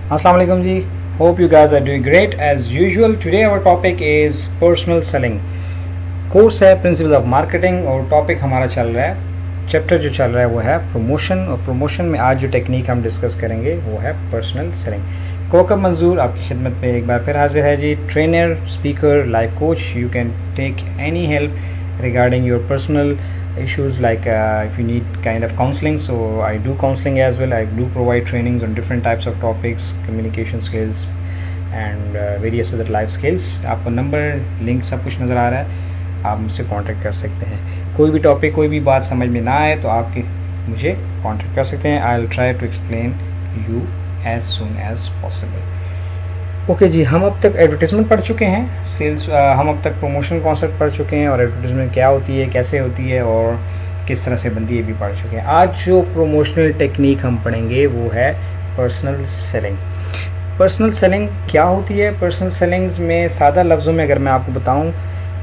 Assalamu alaikum ji. Hope you guys are doing great as usual. Today our topic is personal selling. Course है principle of marketing और topic हमारा चल रहा है, chapter जो चल रहा है वो है प्रमोशन। और प्रमोशन में आज जो टेक्निक हम डिस्कस करेंगे वो है पर्सनल सेलिंग। कोकब मंजूर आपकी खिदमत में एक बार फिर हाजिर है जी। Trainer, speaker, life coach, you can take any help regarding your personal issues like if you need kind of counseling, so I do counseling as well. I do provide trainings on different types of topics, communication skills and various other life skills. आपको number, link सब कुछ नज़र आ रहा है, आप मुझसे contact कर सकते हैं। कोई भी टॉपिक, कोई भी बात समझ में ना आए तो आप मुझे कांटेक्ट कर सकते हैं। I will try to explain you as soon as possible. Okay जी, हम अब तक एडवर्टीज़मेंट पढ़ चुके हैं, सेल्स, हम अब तक प्रमोशन कॉन्सेप्ट पढ़ चुके हैं और एडवर्टीज़मेंट क्या होती है, कैसे होती है और किस तरह से बनती है भी पढ़ चुके हैं। आज जो प्रमोशनल टेक्निक हम पढ़ेंगे वो है पर्सनल सेलिंग। पर्सनल सेलिंग क्या होती है? पर्सनल सेलिंग में सादा लफ्ज़ों में अगर मैं आपको बताऊं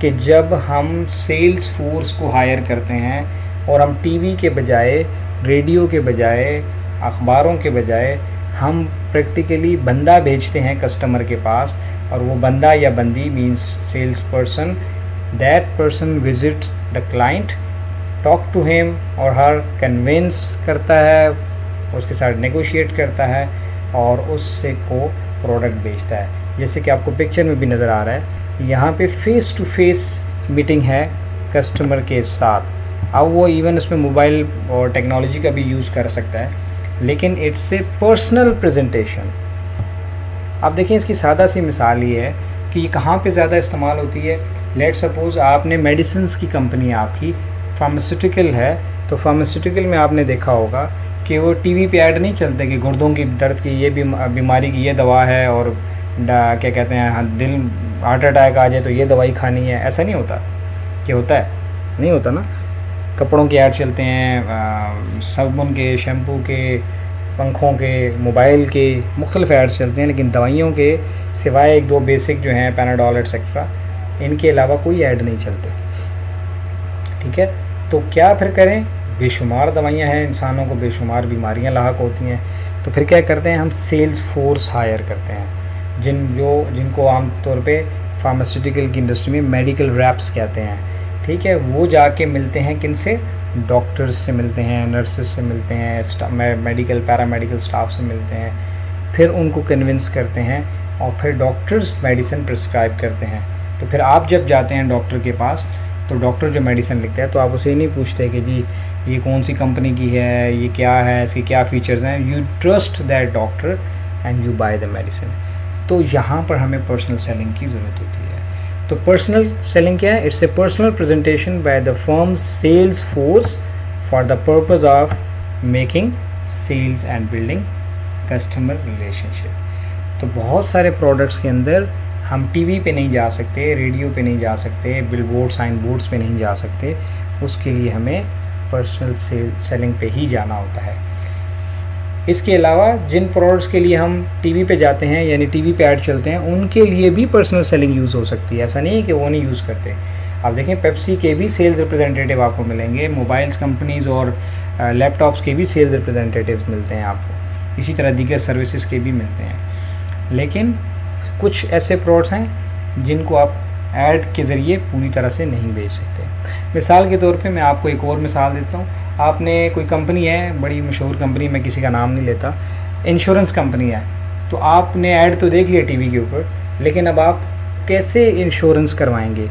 कि जब हम सेल्स फोर्स को हायर करते हैं और हम टीवी के बजाय, रेडियो के बजाय, अखबारों के बजाय हम प्रैक्टिकली बंदा भेजते हैं कस्टमर के पास, और वो बंदा या बंदी means sales person, that person visit the client, talk to him और हर, कन्विंस करता है, उसके साथ नेगोशिएट करता है और उससे को प्रोडक्ट बेचता है। जैसे कि आपको पिक्चर में भी नज़र आ रहा है, यहाँ पे फेस टू फेस मीटिंग है कस्टमर के साथ। अब वो इवन उसमें मोबाइल और टेक्नोलॉजी का भी यूज़ कर सकता है, लेकिन इट्स ए पर्सनल प्रेजेंटेशन। आप देखें, इसकी सादा सी मिसाल ये है कि ये कहाँ पे ज़्यादा इस्तेमाल होती है। लेट सपोज़ आपने मेडिसिन्स की कंपनी, आपकी फार्मास्यूटिकल है, तो फार्मास्यूटिकल में आपने देखा होगा कि वो टीवी पे ऐड नहीं चलते कि गुर्दों की दर्द की ये बीमारी की ये दवा है और क्या कहते हैं, दिल हार्ट अटैक आ जाए तो ये दवाई खानी है। ऐसा नहीं होता। क्या होता है? नहीं होता ना। कपड़ों के ऐड चलते हैं, साबुन के, शैम्पू के, पंखों के, मोबाइल के, मुख्तलिफ ऐड्स चलते हैं, लेकिन दवाइयों के सिवाय एक दो बेसिक जो हैं पैनाडोल एक्सेट्रा, इनके अलावा कोई ऐड नहीं चलते। ठीक है, तो क्या फिर करें? बेशुमार दवाइयाँ हैं, इंसानों को बेशुमार बीमारियाँ लाहक होती हैं, तो फिर क्या करते हैं? हम सेल्स फोर्स हायर करते हैं, जिनको आमतौर पे फार्मास्यूटिकल की इंडस्ट्री में मेडिकल रैप्स कहते हैं। ठीक है, वो जाके मिलते हैं किन से? डॉक्टर्स से मिलते हैं, नर्सेस से मिलते हैं, मेडिकल पैरामेडिकल स्टाफ से मिलते हैं, फिर उनको कन्विंस करते हैं और फिर डॉक्टर्स मेडिसिन प्रिस्क्राइब करते हैं। तो फिर आप जब जाते हैं डॉक्टर के पास, तो डॉक्टर जो मेडिसिन लिखता है तो आप उसे नहीं पूछते कि जी ये कौन सी कंपनी की है, ये क्या है, इसके क्या फ़ीचर्स हैं। You trust that doctor and you by the medicine. तो यहाँ पर हमें पर्सनल सेलिंग की ज़रूरत होती है। तो पर्सनल सेलिंग क्या है? It's a personal presentation by the firm's sales force for the purpose of making sales and building customer relationship. तो बहुत सारे प्रोडक्ट्स के अंदर हम टीवी पे नहीं जा सकते, रेडियो पे नहीं जा सकते, बिलबोर्ड, साइन बोर्ड्स पे नहीं जा सकते। उसके लिए हमें पर्सनल सेलिंग पे ही जाना होता है। इसके अलावा जिन प्रोडक्ट्स के लिए हम टीवी पे जाते हैं, यानी टीवी पे ऐड चलते हैं, उनके लिए भी पर्सनल सेलिंग यूज़ हो सकती है। ऐसा नहीं है कि वो नहीं यूज़ करते। आप देखें, पेप्सी के भी सेल्स रिप्रेजेंटेटिव आपको मिलेंगे, मोबाइल्स कंपनीज़ और लैपटॉप्स के भी सेल्स रिप्रेजेंटेटिव्स मिलते हैं आपको, इसी तरह दीगर सर्विसेज के भी मिलते हैं। लेकिन कुछ ऐसे प्रोडक्ट्स हैं जिनको आप ऐड के ज़रिए पूरी तरह से नहीं बेच सकते। मिसाल के तौर पे मैं आपको एक और मिसाल देता हूँ। आपने कोई कंपनी है, बड़ी मशहूर कंपनी, मैं किसी का नाम नहीं लेता, इंश्योरेंस कंपनी है, तो आपने ऐड तो देख लिया टीवी के ऊपर, लेकिन अब आप कैसे इंश्योरेंस करवाएंगे?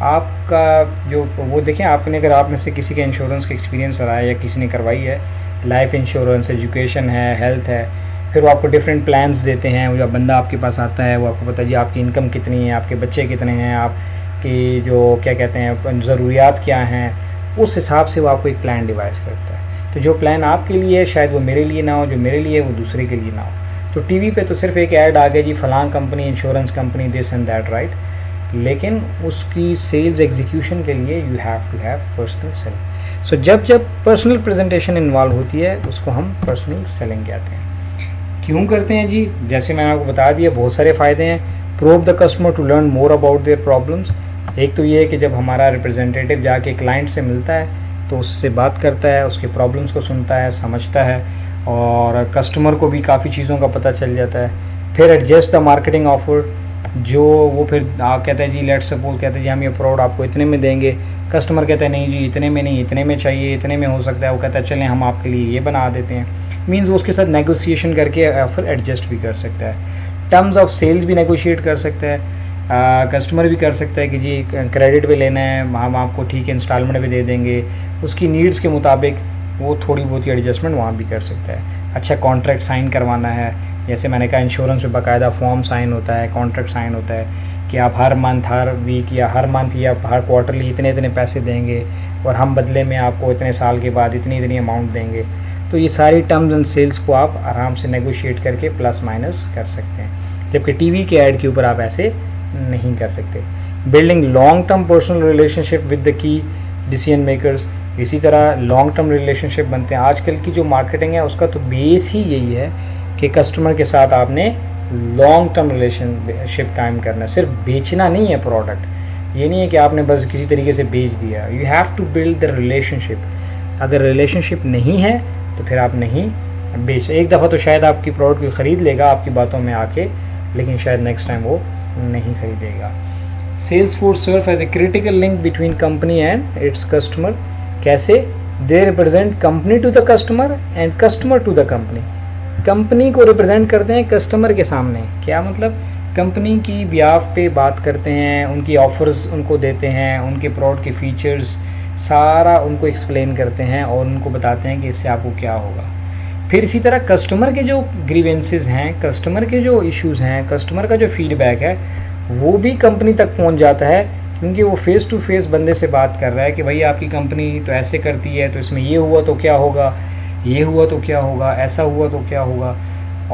आपका जो वो देखें, आपने अगर आप में से किसी का इंश्योरेंस का एक्सपीरियंस रहा है या किसी ने करवाई है, लाइफ इंश्योरेंस, एजुकेशन है, हेल्थ है, फिर वो आपको डिफरेंट प्लान्स देते हैं। वो जब बंदा आपके पास आता है वो आपको पता है जी आपकी इनकम कितनी है, आपके बच्चे कितने हैं, आपकी जो क्या कहते हैं ज़रूरियात क्या हैं, उस हिसाब से वो आपको एक प्लान डिवाइस करता है। तो जो प्लान आपके लिए है शायद वो मेरे लिए ना हो, जो मेरे लिए वो दूसरे के लिए ना हो। तो टीवी पे तो सिर्फ एक ऐड आ गया जी, फ़लाँ company, insurance company, this and that, right. लेकिन उसकी सेल्स एग्जीक्यूशन के लिए you have to have personal selling. So जब पर्सनल प्रेजेंटेशन इन्वॉल्व होती है उसको हम पर्सनल सेलिंग कहते हैं। क्यों करते हैं जी? जैसे मैंने आपको बता दिया, बहुत सारे फ़ायदे हैं। Probe the customer to learn more about their problems. एक तो ये है कि जब हमारा रिप्रेजेंटेटिव जाके क्लाइंट से मिलता है तो उससे बात करता है, उसके प्रॉब्लम्स को सुनता है, समझता है और कस्टमर को भी काफ़ी चीज़ों का पता चल जाता है। फिर एडजस्ट द मार्केटिंग ऑफर, जो वो फिर कहता है जी लेट्स सपोज कहते हैं जी हम ये प्रोडक्ट आपको इतने में देंगे, कस्टमर कहता है नहीं जी इतने में नहीं, इतने में चाहिए, इतने में हो सकता है, वो कहता है चलें हम आपके लिए ये बना देते हैं। मीन्स वो उसके साथ नेगोशिएशन करके ऑफर एडजस्ट भी कर सकता है। टर्म्स ऑफ सेल्स भी नेगोशिएट कर सकता है। कस्टमर भी कर सकता है कि जी क्रेडिट पे लेना है, हम आपको ठीक है इंस्टॉलमेंट पे दे देंगे, उसकी नीड्स के मुताबिक वो थोड़ी बहुत ही एडजस्टमेंट वहाँ भी कर सकता है। अच्छा कॉन्ट्रैक्ट साइन करवाना है, जैसे मैंने कहा इंश्योरेंस पे बाकायदा फॉर्म साइन होता है, कॉन्ट्रैक्ट साइन होता है कि आप हर मंथ, हर वीक या हर मंथ या हर क्वार्टरली इतने इतने पैसे देंगे और हम बदले में आपको इतने साल के बाद इतनी इतनी अमाउंट देंगे। तो ये सारी टर्म्स एंड सेल्स को आप आराम से नेगोशिएट करके प्लस माइनस कर सकते हैं, जबकि टीवी के ऐड के ऊपर आप ऐसे नहीं कर सकते। Building long term personal relationship with the key decision makers, इसी तरह लॉन्ग टर्म रिलेशनशिप बनते हैं। आजकल की जो मार्केटिंग है उसका तो बेस ही यही है कि कस्टमर के साथ आपने लॉन्ग टर्म रिलेशनशिप कायम करना है, सिर्फ बेचना नहीं है प्रोडक्ट। ये नहीं है कि आपने बस किसी तरीके से बेच दिया, you have to build the relationship. अगर रिलेशनशिप नहीं है तो फिर आप नहीं बेच, एक दफ़ा तो शायद आपकी प्रोडक्ट को ख़रीद लेगा आपकी बातों में आके, लेकिन शायद नेक्स्ट टाइम वो नहीं खरीदेगा। Sales force serve as a critical link between company and its customer. कैसे? They represent company to the customer and customer to the company. Company को रिप्रेजेंट करते हैं कस्टमर के सामने। क्या मतलब? कंपनी की बिहाफ पे बात करते हैं, उनकी ऑफ़र्स उनको देते हैं, उनके प्रोडक्ट के फीचर्स सारा उनको एक्सप्लेन करते हैं और उनको बताते हैं कि इससे आपको क्या होगा। फिर इसी तरह कस्टमर के जो ग्रीवेंसेस हैं, कस्टमर के जो इश्यूज़ हैं, कस्टमर का जो फीडबैक है वो भी कंपनी तक पहुंच जाता है, क्योंकि वो फ़ेस टू फेस बंदे से बात कर रहा है कि भाई आपकी कंपनी तो ऐसे करती है, तो इसमें ये हुआ तो क्या होगा, ये हुआ तो क्या होगा, ऐसा हुआ तो क्या होगा।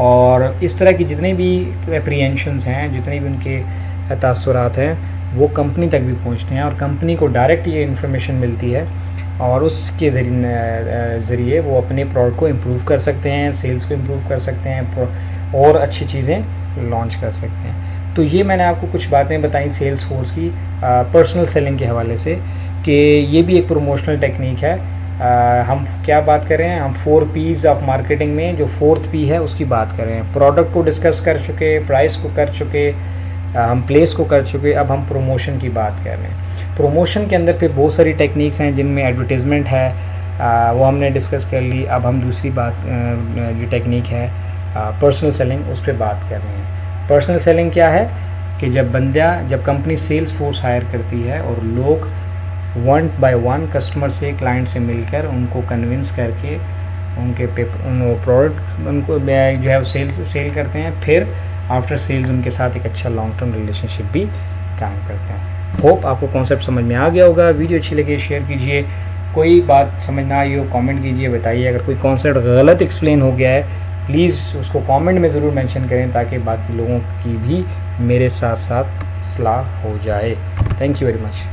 और इस तरह की जितने भी एप्रीहेंशंस हैं, जितने भी उनके तासुरात हैं, वो कंपनी तक भी पहुंचते हैं और कंपनी को डायरेक्ट ये इन्फॉर्मेशन मिलती है और उसके ज़रिए वो अपने प्रोडक्ट को इम्प्रूव कर सकते हैं, सेल्स को इम्प्रूव कर सकते हैं और अच्छी चीज़ें लॉन्च कर सकते हैं। तो ये मैंने आपको कुछ बातें बताई सेल्स फोर्स की पर्सनल सेलिंग के हवाले से, कि ये भी एक प्रमोशनल टेक्निक है। हम क्या बात कर रहे हैं? हम 4 P's ऑफ मार्केटिंग में जो 4th P है उसकी बात कर रहे हैं। प्रोडक्ट को डिस्कस कर चुके, प्राइस को कर चुके, हम प्लेस को कर चुके, अब हम प्रमोशन की बात कर रहे हैं। प्रमोशन के अंदर फिर बहुत सारी टेक्निक्स हैं, जिनमें एडवर्टीज़मेंट है, वो हमने डिस्कस कर ली। अब हम दूसरी बात जो टेक्निक है पर्सनल सेलिंग, उस पर बात कर रहे हैं। पर्सनल सेलिंग क्या है कि जब कंपनी सेल्स फोर्स हायर करती है और लोग 1 by 1 कस्टमर से, क्लाइंट से मिलकर उनको कन्विंस करके उनके प्रोडक्ट उनको जो है वो सेल करते हैं, फिर आफ्टर सेल्स उनके साथ एक अच्छा लॉन्ग टर्म रिलेशनशिप भी कायम करते हैं। होप आपको कॉन्सेप्ट समझ में आ गया होगा। वीडियो अच्छी लगे शेयर कीजिए, कोई बात समझ ना आई हो कमेंट कीजिए, बताइए। अगर कोई कॉन्सेप्ट गलत एक्सप्लेन हो गया है प्लीज़ उसको कमेंट में ज़रूर मेंशन करें, ताकि बाकी लोगों की भी मेरे साथ साथ इस्लाह हो जाए। Thank you very much.